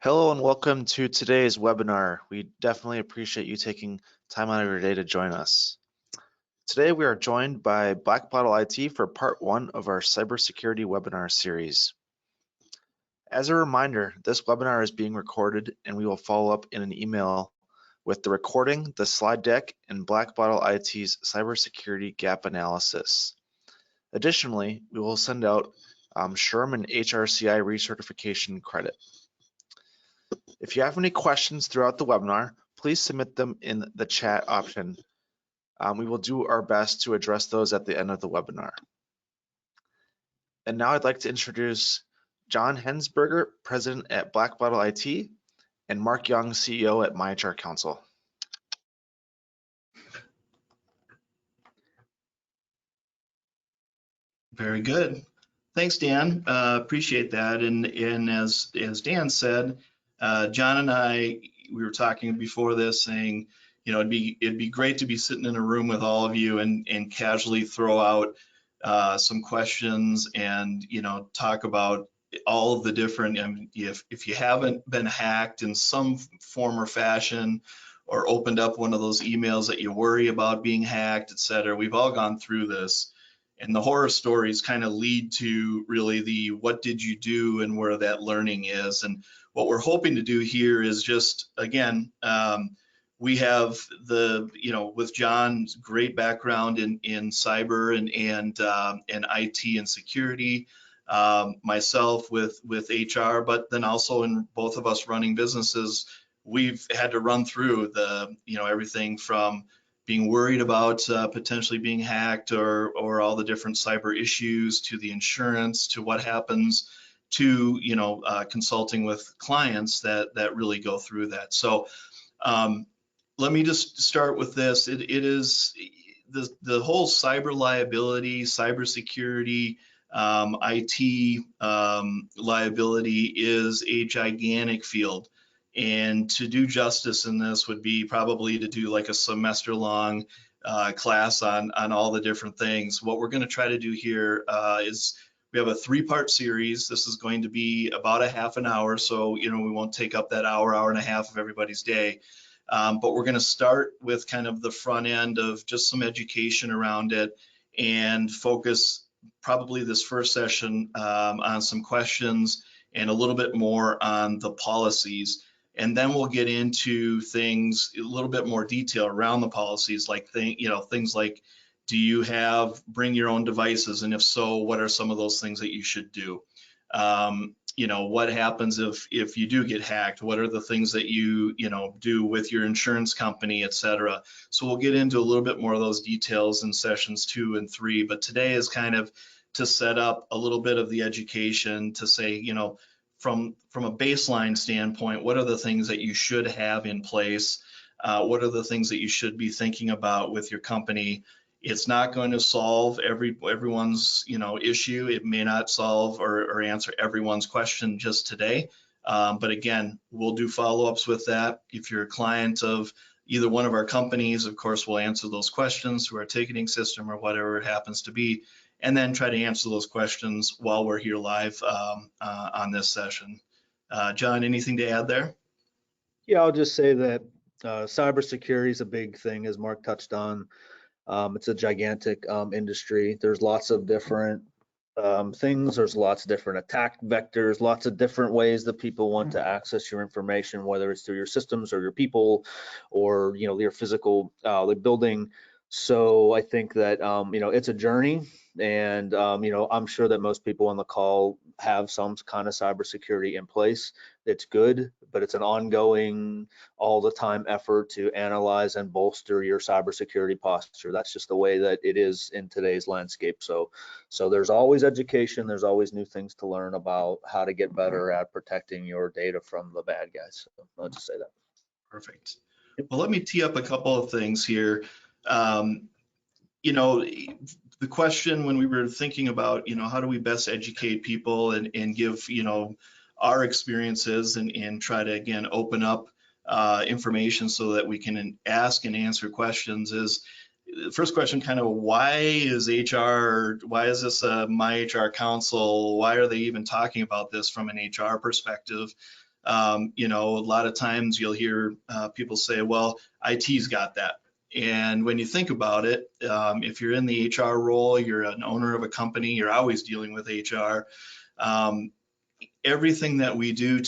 Hello and welcome to today's webinar. We definitely appreciate you taking time out of your day to join us. Today we are joined by Black Bottle IT for part one of our cybersecurity webinar series. As a reminder, this webinar is being recorded and we will follow up in an email with the recording, the slide deck, and Black Bottle IT's cybersecurity gap analysis. Additionally, we will send out SHRM and HRCI recertification credit. If you have any questions throughout the webinar, please submit them in the chat option. We will do our best to address those at the end of the webinar. And now I'd like to introduce John Hensberger, President at Black Bottle IT, and Mark Young, CEO at myHRcounsel. Very good. Thanks, Dan. Appreciate that. And as Dan said, John and I, we were talking before this, saying, you know, it'd be great to be sitting in a room with all of you and casually throw out some questions and, you know, talk about all of the different. I mean, if you haven't been hacked in some form or fashion, or opened up one of those emails that you worry about being hacked, et cetera, we've all gone through this. And the horror stories kind of lead to really the what did you do and where that learning is. And what we're hoping to do here is just, again, we have the, you know, with John's great background in cyber and IT and security, myself with HR, but then also in both of us running businesses, we've had to run through the, you know, everything from being worried about potentially being hacked or all the different cyber issues, to the insurance, to what happens, to, you know, consulting with clients that really go through that. So let me just start with this. It is the whole cyber liability, cybersecurity, IT liability is a gigantic field. And to do justice in this would be probably to do like a semester-long class on all the different things. What we're going to try to do here is we have a three-part series. This is going to be about a half an hour, so you know we won't take up that hour and a half of everybody's day. But we're going to start with kind of the front end of just some education around it and focus probably this first session on some questions and a little bit more on the policies. And then we'll get into things a little bit more detail around the policies, like things like, do you have bring your own devices, and if so, what are some of those things that you should do? You know, what happens if you do get hacked? What are the things that you do with your insurance company, et cetera? So we'll get into a little bit more of those details in sessions 2 and 3. But today is kind of to set up a little bit of the education to say, you know, from a baseline standpoint, what are the things that you should have in place? What are the things that you should be thinking about with your company? It's not going to solve everyone's issue. It may not solve or answer everyone's question just today. But again, we'll do follow-ups with that. If you're a client of either one of our companies, of course, we'll answer those questions through our ticketing system or whatever it happens to be, and then try to answer those questions while we're here live on this session. John, anything to add there? Yeah, I'll just say that cybersecurity is a big thing, as Mark touched on. It's a gigantic industry. There's lots of different things. There's lots of different attack vectors, lots of different ways that people want to access your information, whether it's through your systems or your people or your physical building. So I think that it's a journey, and I'm sure that most people on the call have some kind of cybersecurity in place. It's good, but it's an ongoing, all the time effort to analyze and bolster your cybersecurity posture. That's just the way that it is in today's landscape. So there's always education, there's always new things to learn about how to get better at protecting your data from the bad guys. So I'll just say that. Perfect. Well, let me tee up a couple of things here. The question when we were thinking about, how do we best educate people and give, our experiences and try to, again, open up information so that we can ask and answer questions is, the first question kind of, why is this myHRcounsel? Why are they even talking about this from an HR perspective? You know, a lot of times you'll hear people say, well, IT's got that. And when you think about it, if you're in the HR role, you're an owner of a company, you're always dealing with HR. Everything that we do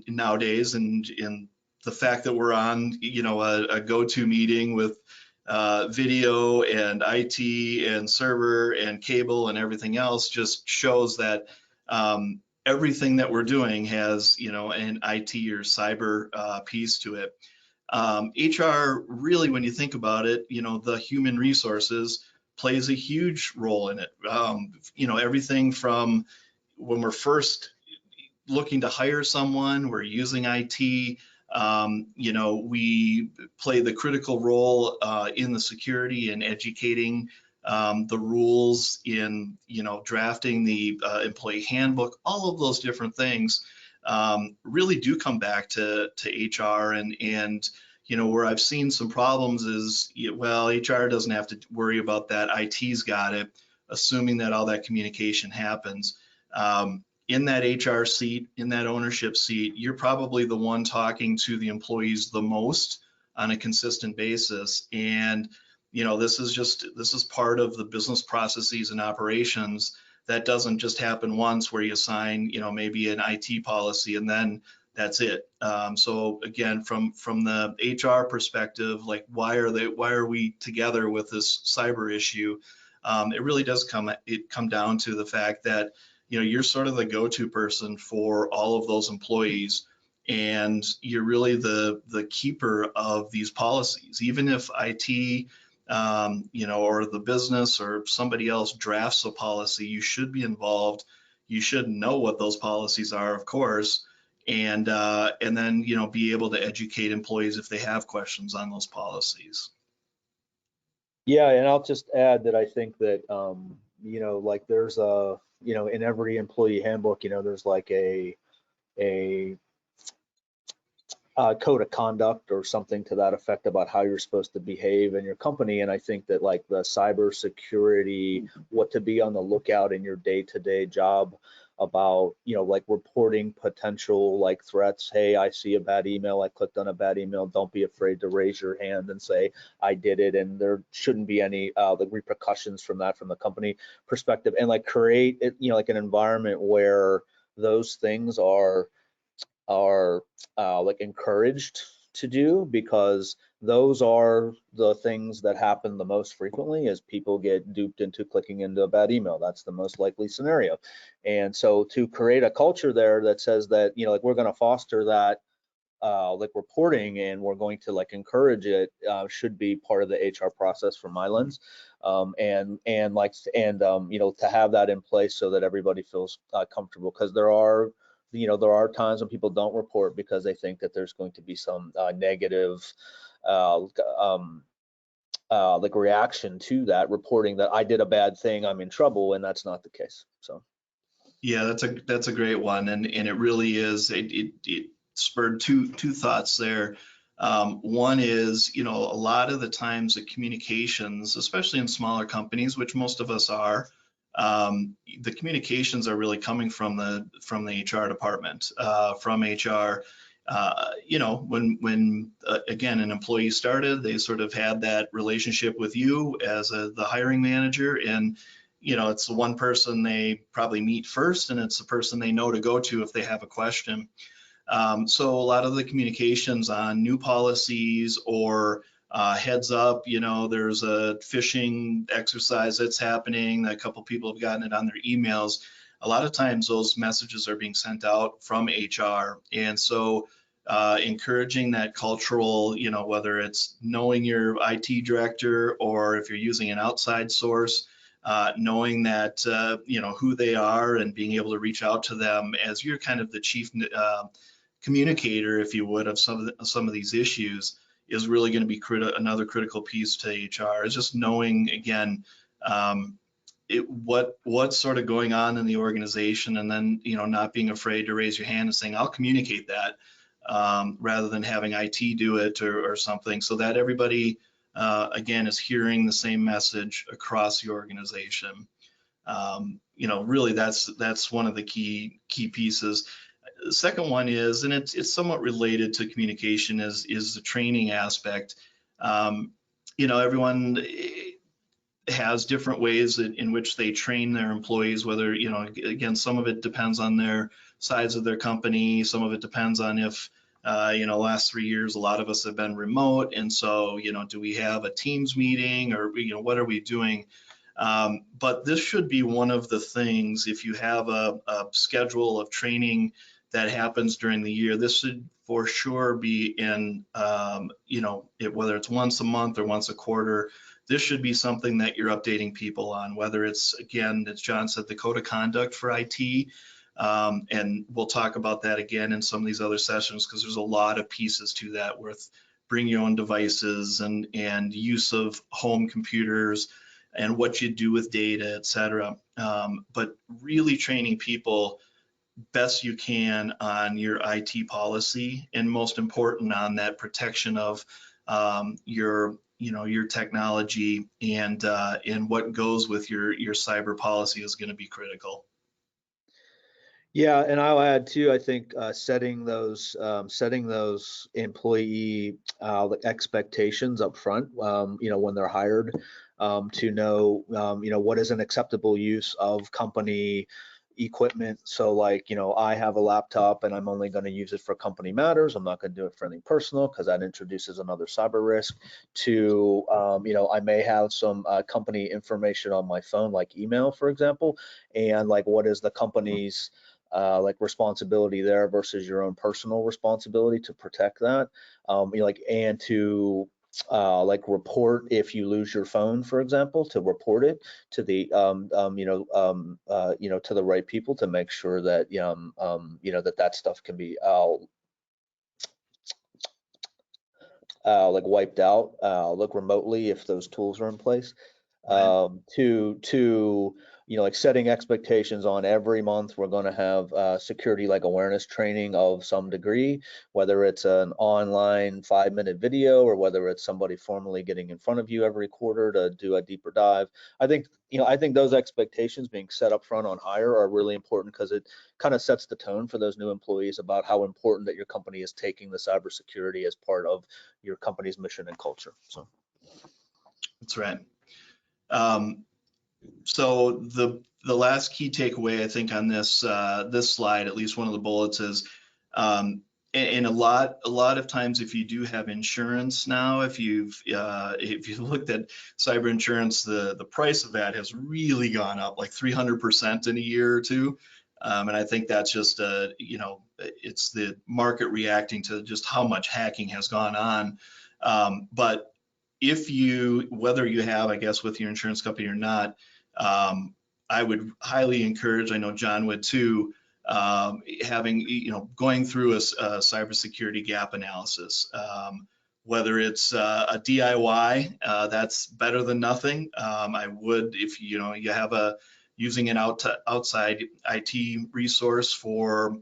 nowadays, and in the fact that we're on, you know, a go-to meeting with video and IT and server and cable and everything else, just shows that everything that we're doing has, you know, an IT or cyber piece to it. HR really, when you think about it, you know, the human resources plays a huge role in it. You know, everything from when we're first looking to hire someone, we're using IT. You know, we play the critical role in the security and educating the rules, in, you know, drafting the employee handbook. All of those different things really do come back to HR. And you know, where I've seen some problems is, well, HR doesn't have to worry about that, IT's got it, assuming that all that communication happens. In that HR seat, in that ownership seat, you're probably the one talking to the employees the most on a consistent basis. And, you know, this is part of the business processes and operations. That doesn't just happen once where you sign, you know, maybe an IT policy and then that's it. So again, from the HR perspective, like why are we together with this cyber issue? It really does come down to the fact that, you know, you're sort of the go-to person for all of those employees, and you're really the keeper of these policies. Even if IT, you know, or the business or somebody else drafts a policy, you should be involved. You should know what those policies are, of course, and then, you know, be able to educate employees if they have questions on those policies. Yeah, and I'll just add that I think that, you know, like there's a, you know, in every employee handbook, you know, there's like a code of conduct or something to that effect about how you're supposed to behave in your company. And I think that like the cybersecurity, what to be on the lookout in your day-to-day job about, you know, like reporting potential like threats. Hey, I see a bad email. I clicked on a bad email. Don't be afraid to raise your hand and say, I did it. And there shouldn't be any like repercussions from that from the company perspective, and like create it, you know, like an environment where those things are like encouraged to do, because those are the things that happen the most frequently as people get duped into clicking into a bad email. That's the most likely scenario. And so to create a culture there that says that, you know, like we're going to foster that like reporting, and we're going to like encourage it, should be part of the HR process from my lens. And you know, to have that in place so that everybody feels comfortable, because there are, you know, there are times when people don't report because they think that there's going to be some negative like reaction to that, reporting that I did a bad thing, I'm in trouble, and that's not the case. So Yeah, that's a great one, and it really is. It spurred two thoughts there. One is, you know, a lot of the times the communications, especially in smaller companies, which most of us are, the communications are really coming from the HR department, from HR. You know, when again an employee started, they sort of had that relationship with you as the hiring manager, and you know, it's the one person they probably meet first, and it's the person they know to go to if they have a question. So a lot of the communications on new policies or heads up, you know, there's a phishing exercise that's happening. A couple people have gotten it on their emails. A lot of times those messages are being sent out from HR. And so encouraging that cultural, you know, whether it's knowing your IT director or if you're using an outside source, knowing that, you know, who they are and being able to reach out to them as you're kind of the chief communicator, if you would, of some of these issues, is really going to be another critical piece to HR. Is just knowing, again, what's sort of going on in the organization, and then, you know, not being afraid to raise your hand and saying, I'll communicate that, rather than having IT do it or something, so that everybody again is hearing the same message across the organization. You know, really that's one of the key pieces. The second one is, and it's somewhat related to communication, is the training aspect. Everyone has different ways in which they train their employees, whether, again, some of it depends on their size of their company. Some of it depends on if, last 3 years, a lot of us have been remote. And so, do we have a Teams meeting, or, what are we doing? But this should be one of the things, if you have a schedule of training that happens during the year, this should for sure be in, whether it's once a month or once a quarter. This should be something that you're updating people on, whether it's, again, as John said, the code of conduct for IT. And we'll talk about that again in some of these other sessions, because there's a lot of pieces to that with bring your own devices and use of home computers and what you do with data, et cetera. But really training people best you can on your IT policy, and most important on that protection of your technology, and what goes with your cyber policy is going to be critical. Yeah, and I'll add too, I think setting those employee expectations up front, when they're hired, to know, what is an acceptable use of company equipment. So like, I have a laptop and I'm only going to use it for company matters. I'm not going to do it for anything personal, because that introduces another cyber risk. To, I may have some company information on my phone, like email, for example, and like, what is the company's responsibility there versus your own personal responsibility to protect that, and to report if you lose your phone, for example, to report it to the to the right people, to make sure that that stuff can be wiped out remotely if those tools are in place. Right. To setting expectations on every month, we're going to have security awareness training of some degree, whether it's an online 5-minute video or whether it's somebody formally getting in front of you every quarter to do a deeper dive. I think those expectations being set up front on hire are really important, because it kind of sets the tone for those new employees about how important that your company is taking the cybersecurity as part of your company's mission and culture. So that's right. So the last key takeaway, I think, on this this slide, at least one of the bullets, is and a lot of times, if you do have insurance now, if you've looked at cyber insurance, the price of that has really gone up like 300% in a year or two. And I think that's just it's the market reacting to just how much hacking has gone on. But whether you have, I guess, with your insurance company or not, I would highly encourage, I know John would too, going through a cybersecurity gap analysis. Whether it's a DIY, that's better than nothing. I would, if you have using an outside IT resource for,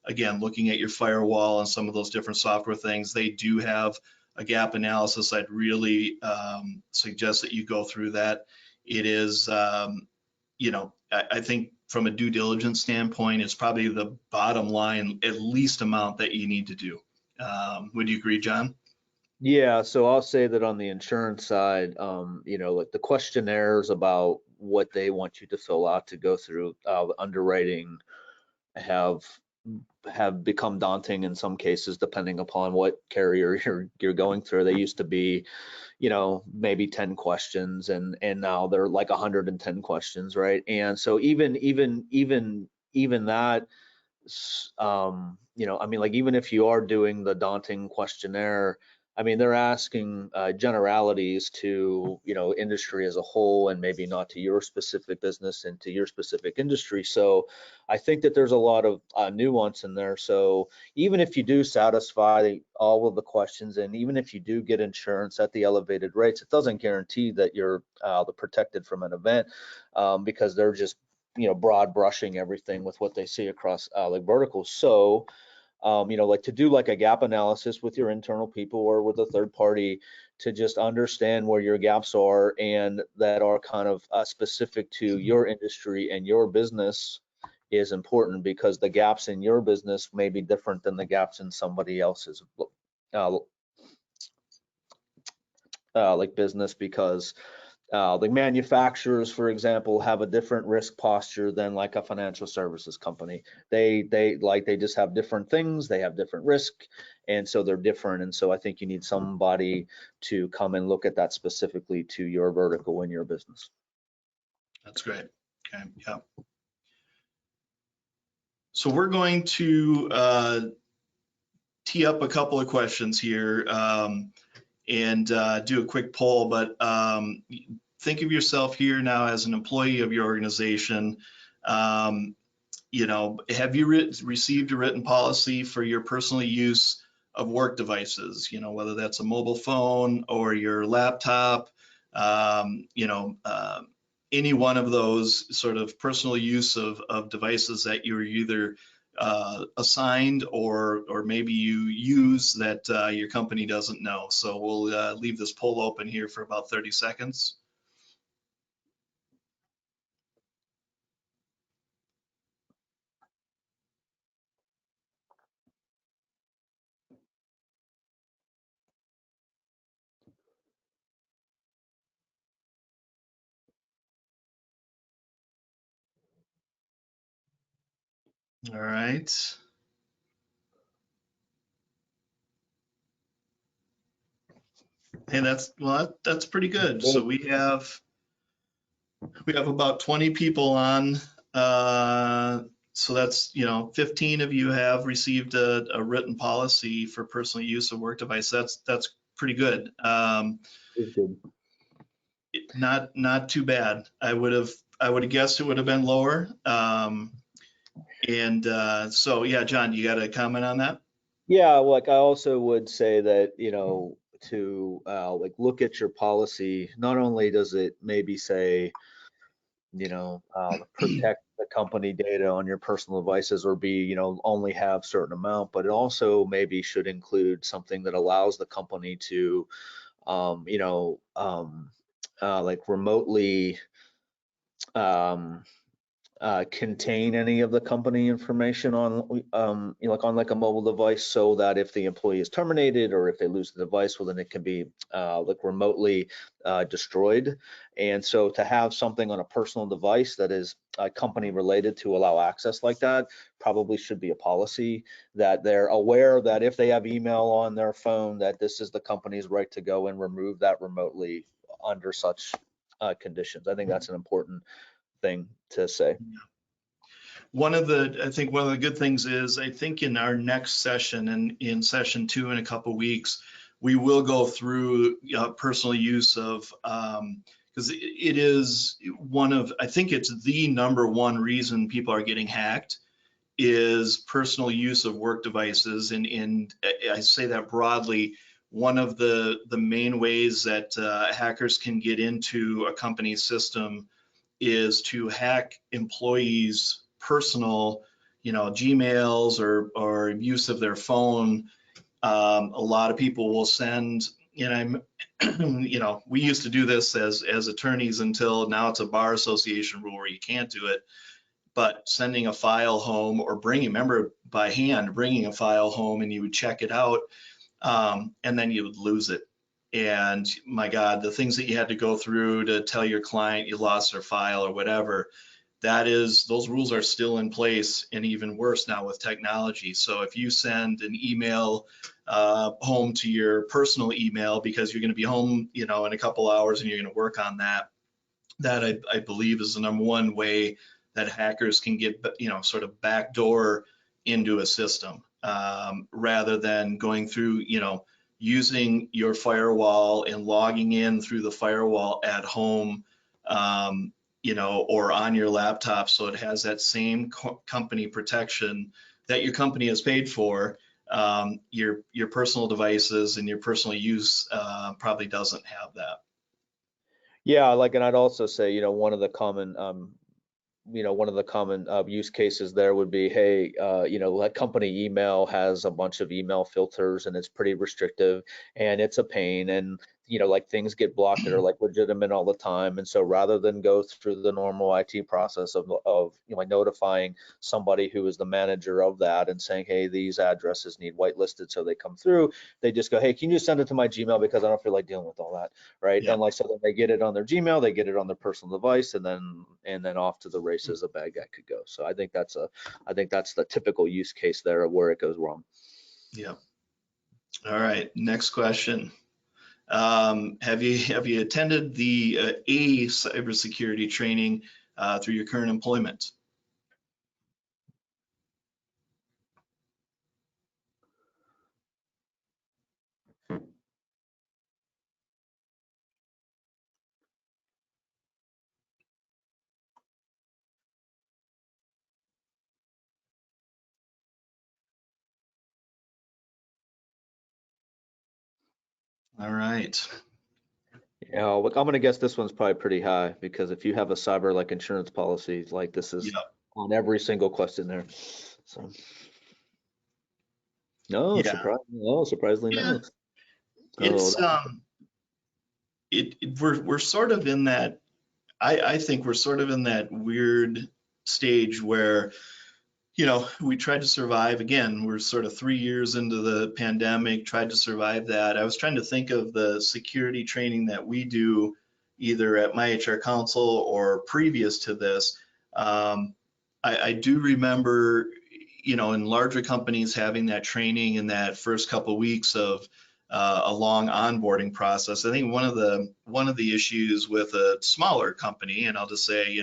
again, looking at your firewall and some of those different software things, they do have a gap analysis. I'd really suggest that you go through that. It is, I think from a due diligence standpoint, it's probably the bottom line, at least amount that you need to do. Would you agree, John? yeah, so I'll say that on the insurance side, the questionnaires about what they want you to fill out to go through underwriting have become daunting in some cases, depending upon what carrier you're going through. They used to be, maybe 10 questions, and now they're like 110 questions, right? And so even that, even if you are doing the daunting questionnaire, they're asking generalities to, industry as a whole, and maybe not to your specific business and to your specific industry. So I think that there's a lot of nuance in there. So even if you do satisfy all of the questions, and even if you do get insurance at the elevated rates, it doesn't guarantee that you're protected from an event, because they're just broad brushing everything with what they see across verticals. So to do a gap analysis with your internal people or with a third party, to just understand where your gaps are and that are kind of specific to your industry and your business, is important, because the gaps in your business may be different than the gaps in somebody else's like business, because the manufacturers, for example, have a different risk posture than like a financial services company. They just have different things, they have different risk, and so they're different. And so I think you need somebody to come and look at that specifically to your vertical in your business. That's great. Okay, yeah. So we're going to tee up a couple of questions here and do a quick poll, but think of yourself here now as an employee of your organization. You know, have you received a written policy for your personal use of work devices? You know, whether that's a mobile phone or your laptop, you know, any one of those sort of personal use of devices that you're either assigned or maybe you use that your company doesn't know. So we'll leave this poll open here for about 30 seconds. All right. Hey, that's pretty good. So we have about 20 people on. So that's, you know, 15 of you have received a written policy for personal use of work device. That's pretty good. Not too bad. I would have guessed it would have been lower. So yeah, John, you got a comment on that? Yeah, like I also would say that, you know, to like look at your policy. Not only does it maybe say, you know, protect the company data on your personal devices, or be, you know, only have certain amount, but it also maybe should include something that allows the company to, you know, like remotely contain any of the company information on, you know, like on like a mobile device, so that if the employee is terminated or if they lose the device, well, then it can be like remotely destroyed. And so to have something on a personal device that is company related to allow access like that probably should be a policy, that they're aware that if they have email on their phone, that this is the company's right to go and remove that remotely under such conditions. I think that's an important thing to say. I think one of the good things is, I think in our next session, and in session 2 in a couple weeks, we will go through personal use of, because it is one of, I think it's the #1 reason people are getting hacked is personal use of work devices. And I say that broadly. One of the main ways that hackers can get into a company's system is to hack employees' personal, you know, Gmails or use of their phone. A lot of people will send, you know, we used to do this as attorneys until now it's a bar association rule where you can't do it. But sending a file home or remember by hand, bringing a file home, and you would check it out, and then you would lose it. And my God, the things that you had to go through to tell your client you lost their file or whatever, those rules are still in place, and even worse now with technology. So if you send an email home to your personal email because you're going to be home, you know, in a couple hours and you're going to work on that, I believe is the #1 way that hackers can get, you know, sort of backdoor into a system, rather than going through, you know, using your firewall and logging in through the firewall at home, you know, or on your laptop, so it has that same company protection that your company has paid for. Your personal devices and your personal use probably doesn't have that. Yeah, like, and I'd also say, you know, one of the common use cases there would be, hey, you know, like company email has a bunch of email filters and it's pretty restrictive and it's a pain. And like things get blocked that are like legitimate all the time. And so rather than go through the normal IT process of like notifying somebody who is the manager of that and saying, hey, these addresses need whitelisted so they come through, they just go, hey, can you just send it to my Gmail because I don't feel like dealing with all that, right? Yeah. And like so then they get it on their Gmail, they get it on their personal device, and then off to the races a bad guy could go. So I think that's the typical use case there of where it goes wrong. Yeah. All right. Next question. Have you attended the A cybersecurity training through your current employment? All right. Yeah, I'm gonna guess this one's probably pretty high because if you have a cyber like insurance policy, like this is Yeah. on every single question there. So no, Yeah. surprisingly Yeah. no. So It's we're sort of in that. I think we're sort of in that weird stage where, we tried to survive. Again, we're sort of 3 years into the pandemic, tried to survive that. I was trying to think of the security training that we do either at myHRcounsel or previous to this. I do remember, in larger companies having that training in that first couple of weeks of a long onboarding process. I think one of the issues with a smaller company, and I'll just say,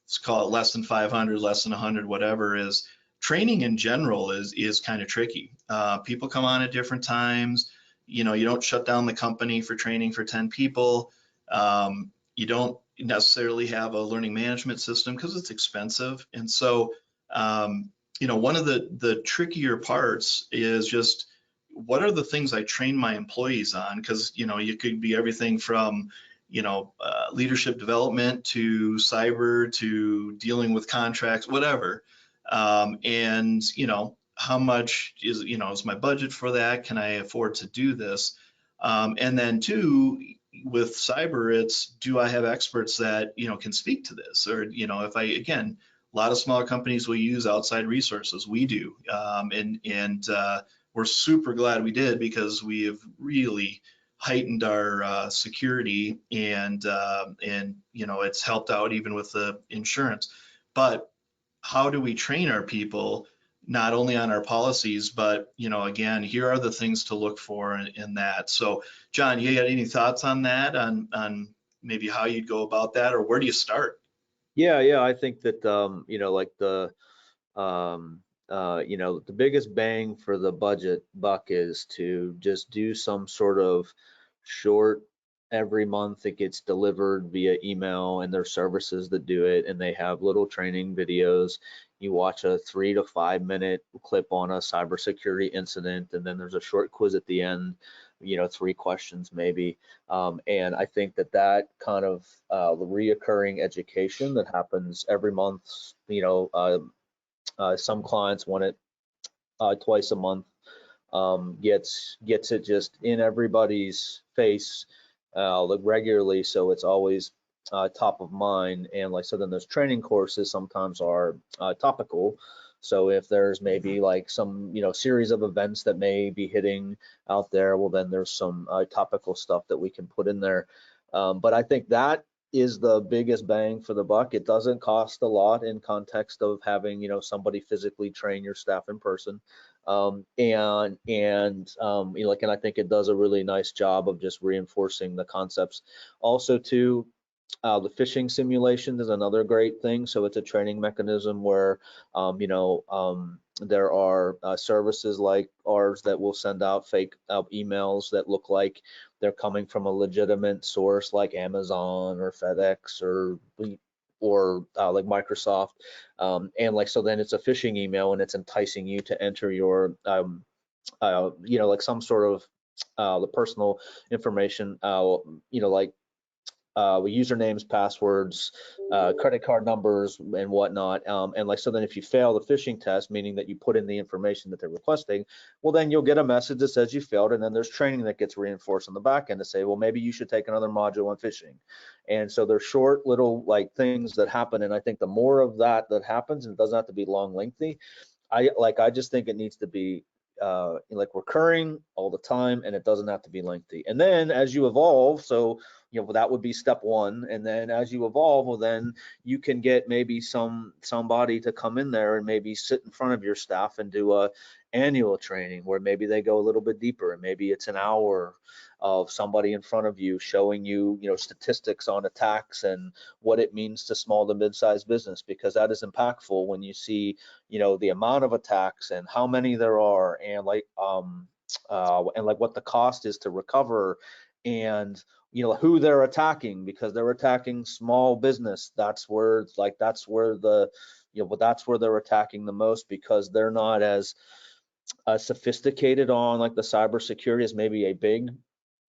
let's call it less than 500, less than 100, whatever, is training in general is kind of tricky. People come on at different times. You don't shut down the company for training for 10 people. You don't necessarily have a learning management system because it's expensive. And so, one of the trickier parts is just what are the things I train my employees on? Because, you could be everything from leadership development to cyber to dealing with contracts, whatever. And how much is my budget for that? Can I afford to do this? And then two, with cyber, it's do I have experts that can speak to this? Or if again, a lot of smaller companies will use outside resources. We do, and we're super glad we did because we have really heightened our security, and it's helped out even with the insurance. But how do we train our people not only on our policies, but again, here are the things to look for in that. So John, you got any thoughts on that, on maybe how you'd go about that, or where do you start? yeah, I think that like the biggest bang for the budget buck is to just do some sort of short every month. It gets delivered via email, and there's services that do it, and they have little training videos. You watch a 3 to 5 minute clip on a cybersecurity incident, and then there's a short quiz at the end, 3 questions maybe. And I think that kind of reoccurring education that happens every month, some clients want it twice a month. Gets it just in everybody's face regularly, so it's always top of mind. And like so, then those training courses sometimes are topical. So if there's maybe like some series of events that may be hitting out there, well then there's some topical stuff that we can put in there. But I think that is the biggest bang for the buck. It doesn't cost a lot in context of having somebody physically train your staff in person. And I think it does a really nice job of just reinforcing the concepts. Also too, the phishing simulation is another great thing. So it's a training mechanism where there are services like ours that will send out fake emails that look like they're coming from a legitimate source like Amazon or FedEx or like Microsoft, and like so then it's a phishing email and it's enticing you to enter your like some sort of the personal information, like usernames, passwords, credit card numbers, and whatnot. And like, so then if you fail the phishing test, meaning that you put in the information that they're requesting, well, then you'll get a message that says you failed, and then there's training that gets reinforced on the back end to say, well, maybe you should take another module on phishing. And so there's short little like things that happen, and I think the more of that happens, and it doesn't have to be long, lengthy. I just think it needs to be like recurring all the time, and it doesn't have to be lengthy. And then as you evolve, so that would be step one. And then as you evolve, well, then you can get maybe somebody to come in there and maybe sit in front of your staff and do a annual training where maybe they go a little bit deeper, and maybe it's an hour of somebody in front of you showing you, statistics on attacks and what it means to small to mid-sized business, because that is impactful when you see, the amount of attacks and how many there are, and like what the cost is to recover, and who they're attacking, because they're attacking small business. That's where that's where they're attacking the most, because they're not as sophisticated on like the cybersecurity as maybe a big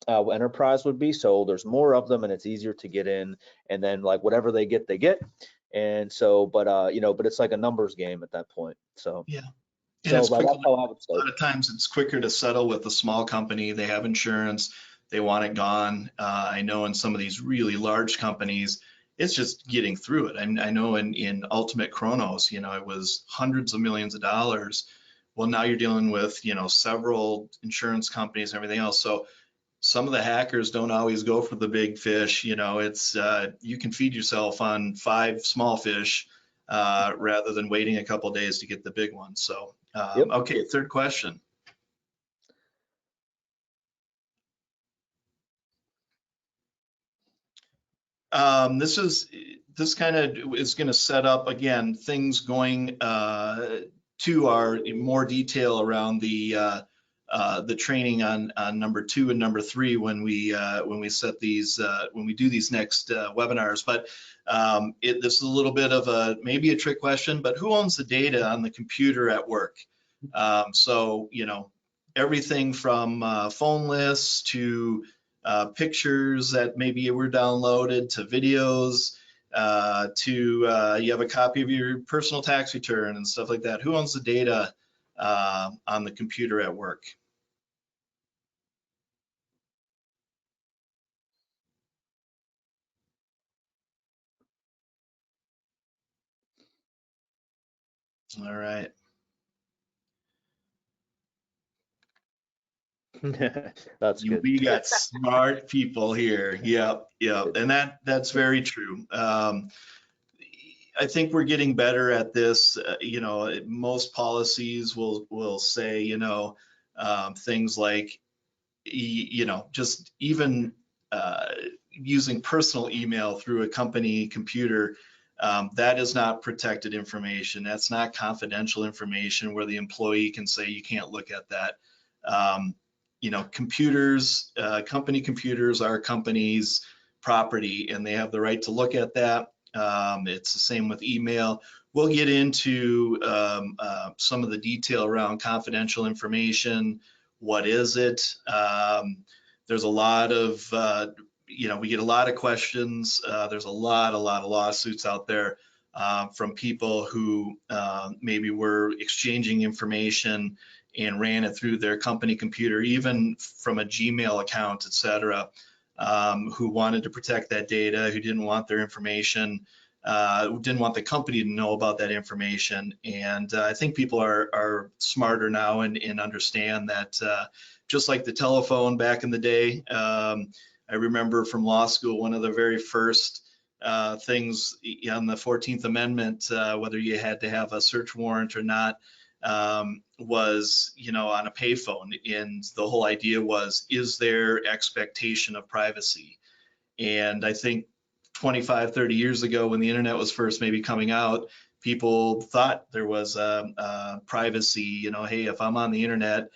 enterprise would be. So there's more of them, and it's easier to get in, and then like whatever they get, they get. And so, but it's like a numbers game at that point. So Yeah. And so it's that's quicker, how I would a start. lot of times it's quicker to settle with a small company. They have insurance, they want it gone. I know in some of these really large companies, it's just getting through it. I know in Ultimate Chronos, it was hundreds of millions of dollars. Well, now you're dealing with, several insurance companies and everything else. So some of the hackers don't always go for the big fish. It's you can feed yourself on 5 small fish rather than waiting a couple of days to get the big one. So, Yep. okay, third question. This kind of is going to set up again things going to our more detail around the training on number 2 and number 3 when we set these when we do these next webinars. But this is a little bit of maybe a trick question, but who owns the data on the computer at work? So everything from phone lists to pictures that maybe were downloaded to videos to you have a copy of your personal tax return and stuff like that. Who owns the data on the computer at work? All right. That's good. We got smart people here. Yep, yep. And that's very true. I think we're getting better at this. Most policies will say, things like, just even using personal email through a company computer, that is not protected information. That's not confidential information where the employee can say you can't look at that. Computers, company computers are companies' property, and they have the right to look at that. It's the same with email. We'll get into some of the detail around confidential information. What is it? There's a lot of, we get a lot of questions. There's a lot of lawsuits out there from people who maybe were exchanging information and ran it through their company computer, even from a Gmail account, et cetera, who wanted to protect that data, who didn't want their information, didn't want the company to know about that information. And I think people are smarter now and understand that just like the telephone back in the day, I remember from law school, one of the very first things on the 14th Amendment, whether you had to have a search warrant or not, was, on a payphone. And the whole idea was, is there expectation of privacy? And I think 25, 30 years ago, when the internet was first maybe coming out, people thought there was privacy, hey, if I'm on the internet,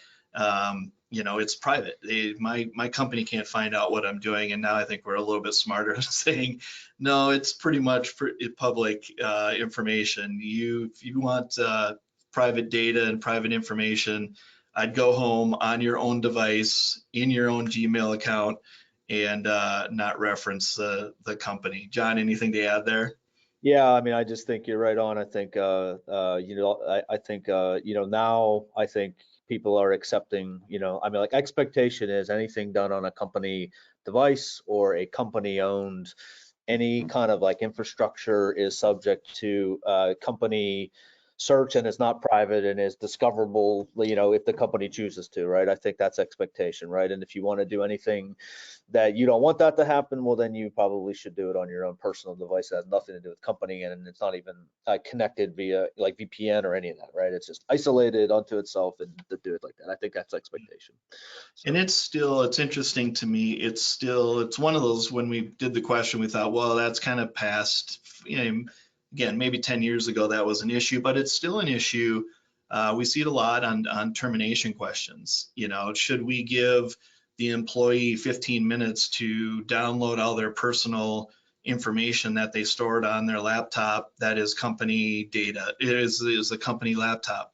it's private. My company can't find out what I'm doing. And now I think we're a little bit smarter saying, no, it's pretty much public information. If you want private data and private information, I'd go home on your own device, in your own Gmail account, and not reference the company. John, anything to add there? Yeah, I mean, I just think you're right on. I think, I think, now I think people are accepting, I mean, like expectation is anything done on a company device or a company owned, any kind of like infrastructure is subject to company search and is not private and is discoverable, if the company chooses to, right? I think that's expectation, right? And if you want to do anything that you don't want that to happen, well, then you probably should do it on your own personal device. It has nothing to do with company, and it's not even connected via like VPN or any of that, right? It's just isolated unto itself and to do it like that. I think that's expectation. And it's interesting to me. It's one of those, when we did the question, we thought, well, that's kind of past, again, maybe 10 years ago that was an issue, but it's still an issue. We see it a lot on termination questions. Should we give the employee 15 minutes to download all their personal information that they stored on their laptop that is company data? It is a company laptop.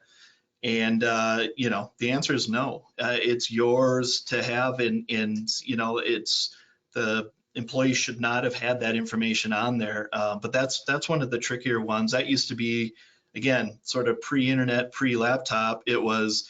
And the answer is no. It's yours to have, and it's the employee should not have had that information on there. But that's one of the trickier ones. That used to be, again, sort of pre-internet, pre-laptop. It was,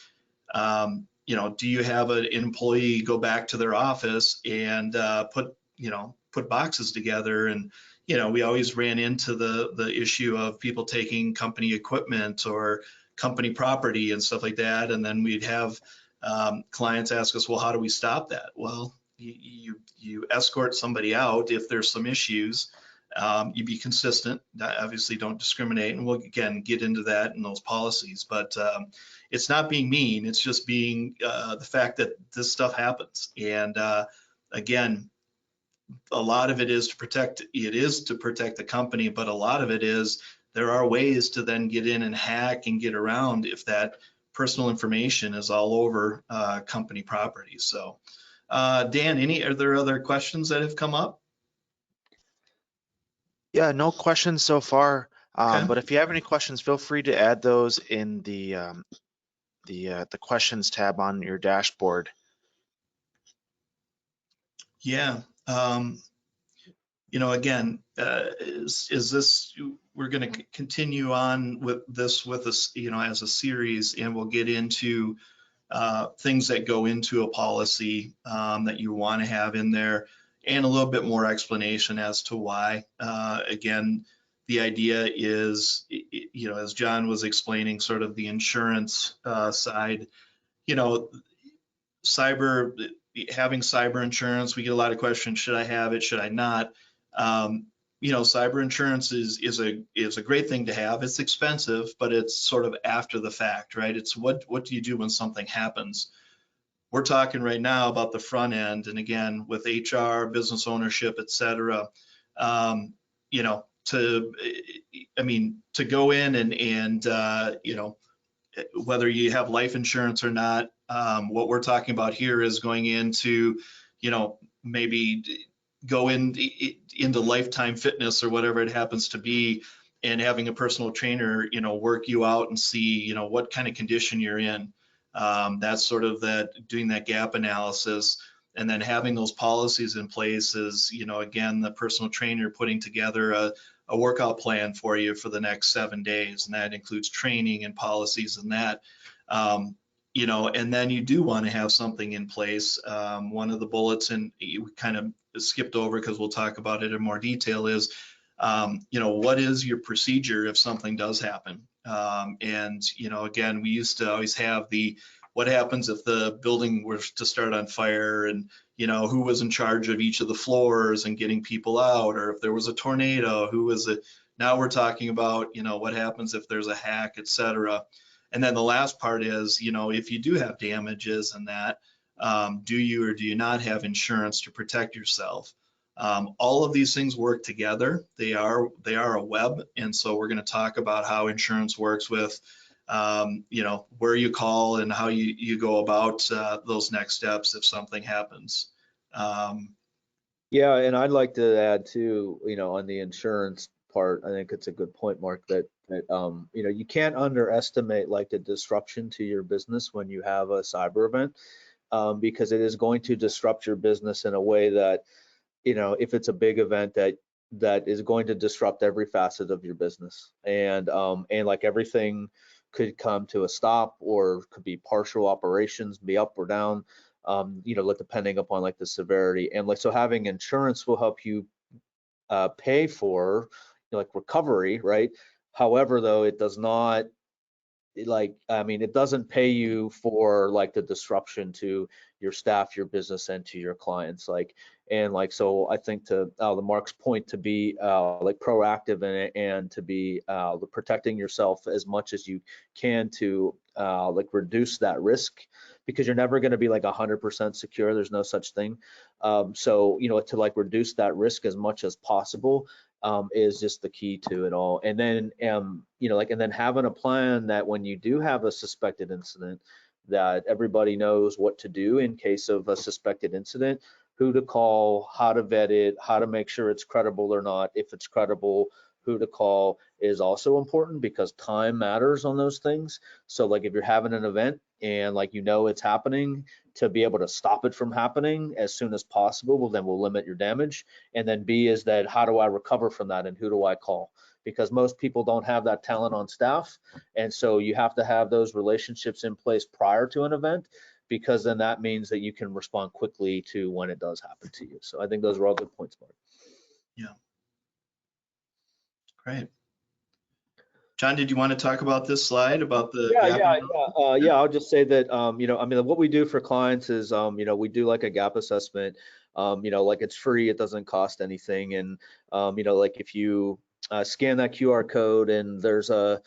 do you have an employee go back to their office and put boxes together? And we always ran into the issue of people taking company equipment or company property and stuff like that. And then we'd have clients ask us, well, how do we stop that? Well, you escort somebody out if there's some issues. You be consistent, obviously don't discriminate. And we'll, again, get into that in those policies. But it's not being mean, it's just being the fact that this stuff happens. And again, a lot of it is to protect the company, but a lot of it is there are ways to then get in and hack and get around if that personal information is all over company property. So Dan, are there other questions that have come up? Yeah, no questions so far. Okay. But if you have any questions, feel free to add those in the questions tab on your dashboard. Yeah. Again, is this, we're going to continue on with this as a series, and we'll get into things that go into a policy that you want to have in there, and a little bit more explanation as to why. Again, the idea is, as John was explaining, sort of the insurance side, having cyber insurance, we get a lot of questions, should I have it, should I not? Cyber insurance is a great thing to have. It's expensive, but it's sort of after the fact, right? It's what do you do when something happens? We're talking right now about the front end, and again, with HR, business ownership, et cetera, to go in and whether you have life insurance or not, what we're talking about here is going into, maybe go into Lifetime Fitness or whatever it happens to be, and having a personal trainer, work you out and see, what kind of condition you're in. That's sort of doing that gap analysis, and then having those policies in place is, again, the personal trainer putting together a workout plan for you for the next 7 days, and that includes training and policies and that. And then you do want to have something in place. One of the bullets, and you kind of skipped over because we'll talk about it in more detail, is, what is your procedure if something does happen? And, again, we used to always have what happens if the building were to start on fire, and, who was in charge of each of the floors and getting people out, or if there was a tornado, who was it? Now we're talking about, what happens if there's a hack, et cetera. And then the last part is, if you do have damages and that, do you or do you not have insurance to protect yourself? All of these things work together. They are a web. And so we're going to talk about how insurance works with, where you call and how you go about those next steps if something happens. Yeah, and I'd like to add too, on the insurance part, I think it's a good point, Mark, that you can't underestimate like the disruption to your business when you have a cyber event. because it is going to disrupt your business in a way that, if it's a big event that is going to disrupt every facet of your business, and like everything could come to a stop, or could be partial operations, be up or down, like depending upon like the severity. And like, so having insurance will help you pay for like recovery, right? However, though, it does not, it doesn't pay you for like the disruption to your staff, your business, and to your clients. So I think to the Mark's point, to be like proactive and to be protecting yourself as much as you can to like reduce that risk, because you're never going to be like 100% secure. There's no such thing. So to like reduce that risk as much as possible is just the key to it all. And then, and then having a plan that when you do have a suspected incident, that everybody knows what to do in case of a suspected incident, who to call, how to vet it, how to make sure it's credible or not. If it's credible, who to call is also important, because time matters on those things. So like if you're having an event and like it's happening, to be able to stop it from happening as soon as possible, well, then we'll limit your damage. And then B is that, how do I recover from that and who do I call? Because most people don't have that talent on staff. And so you have to have those relationships in place prior to an event, because then that means that you can respond quickly to when it does happen to you. So I think those are all good points, Mark. Yeah. Great. John, did you want to talk about this slide about the Yeah. I'll just say that, what we do for clients is, we do like a gap assessment. Like it's free, it doesn't cost anything. And, like if you scan that QR code and there's a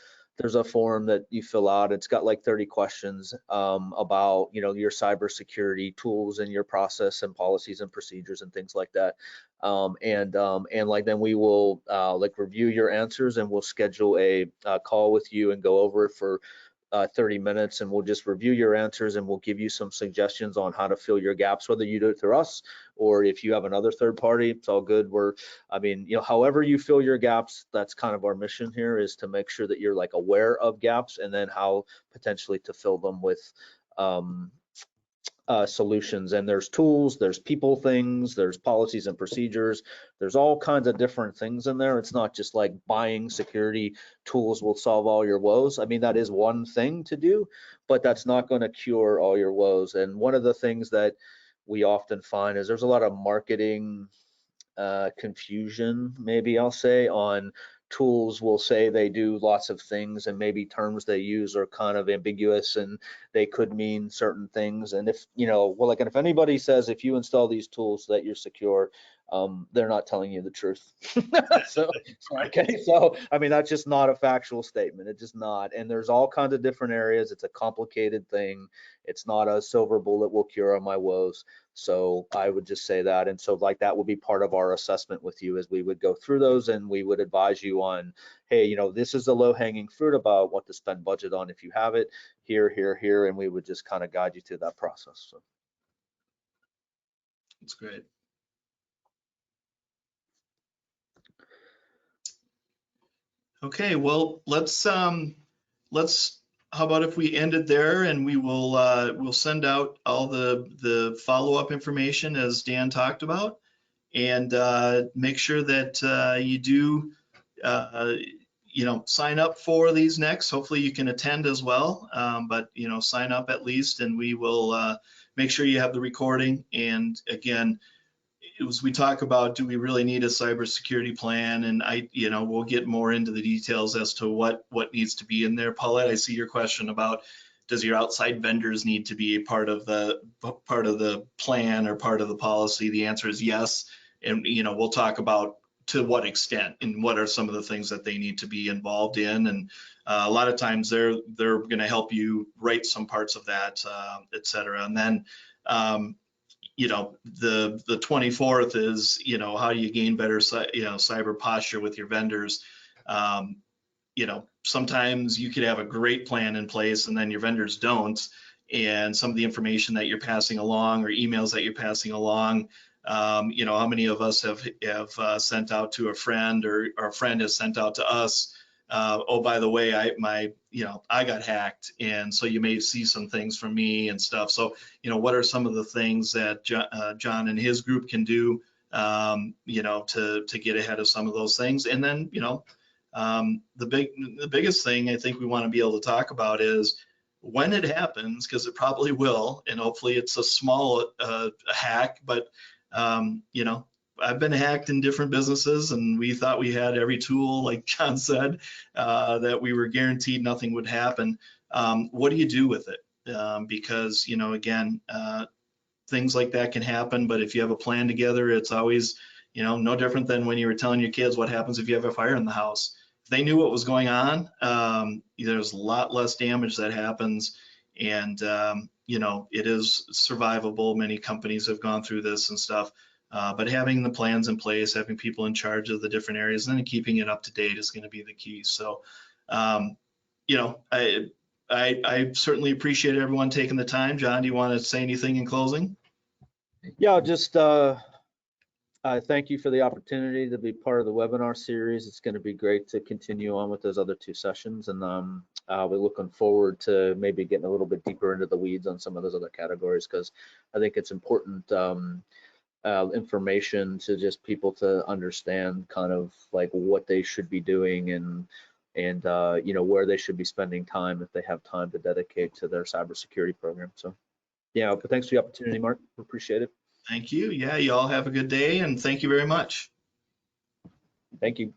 form that you fill out, it's got like 30 questions about, your cybersecurity tools and your process and policies and procedures and things like that. And like then we will like review your answers, and we'll schedule a call with you and go over it for 30 minutes, and we'll just review your answers, and we'll give you some suggestions on how to fill your gaps, whether you do it through us or if you have another third party. It's all good. However you fill your gaps, that's kind of our mission here, is to make sure that you're like aware of gaps, and then how potentially to fill them with solutions. And there's tools, there's people things, there's policies and procedures, there's all kinds of different things in there. It's not just like buying security tools will solve all your woes. I mean, that is one thing to do, but that's not going to cure all your woes. And one of the things that we often find is there's a lot of marketing confusion, maybe I'll say, on tools. Will say they do lots of things, and maybe terms they use are kind of ambiguous, and they could mean certain things. And if and if anybody says if you install these tools that you're secure, they're not telling you the truth. So I mean, that's just not a factual statement. It's just not. And there's all kinds of different areas. It's a complicated thing. It's not a silver bullet will cure all my woes. So I would just say that. And so like that would be part of our assessment with you, as we would go through those, and we would advise you on, hey, this is the low hanging fruit about what to spend budget on if you have it here, and we would just kind of guide you through that process. So That's great. Okay, well, let's how about if we end it there, and we will we'll send out all the follow-up information as Dan talked about, and make sure that you do sign up for these next. Hopefully you can attend as well, but sign up at least, and we will make sure you have the recording. And again, as we talk about, do we really need a cybersecurity plan? And we'll get more into the details as to what needs to be in there. Paulette, I see your question about, does your outside vendors need to be a part of the plan or part of the policy? The answer is yes. And we'll talk about to what extent and what are some of the things that they need to be involved in. And a lot of times they're going to help you write some parts of that, et cetera. And then the 24th is, how do you gain better, cyber posture with your vendors? Sometimes you could have a great plan in place and then your vendors don't. And some of the information that you're passing along, or emails that you're passing along, how many of us have sent out to a friend, or our friend has sent out to us oh, by the way, I got hacked, and so you may see some things from me and stuff. So, what are some of the things that John and his group can do, to get ahead of some of those things? And then, the biggest thing I think we want to be able to talk about is when it happens, because it probably will, and hopefully it's a small hack, but I've been hacked in different businesses, and we thought we had every tool, like John said, that we were guaranteed nothing would happen. What do you do with it? Because, again, things like that can happen, but if you have a plan together, it's always, no different than when you were telling your kids what happens if you have a fire in the house. If they knew what was going on, there's a lot less damage that happens, and, it is survivable. Many companies have gone through this and stuff. But having the plans in place, having people in charge of the different areas, and then keeping it up to date is going to be the key. So, I certainly appreciate everyone taking the time. John, do you want to say anything in closing? Yeah, just thank you for the opportunity to be part of the webinar series. It's going to be great to continue on with those other 2 sessions, and we're looking forward to maybe getting a little bit deeper into the weeds on some of those other categories, because I think it's important information to just people to understand kind of like what they should be doing, and where they should be spending time if they have time to dedicate to their cybersecurity program. So yeah, but thanks for the opportunity, Mark. We appreciate it. Thank you. Yeah, you all have a good day, and thank you very much. Thank you.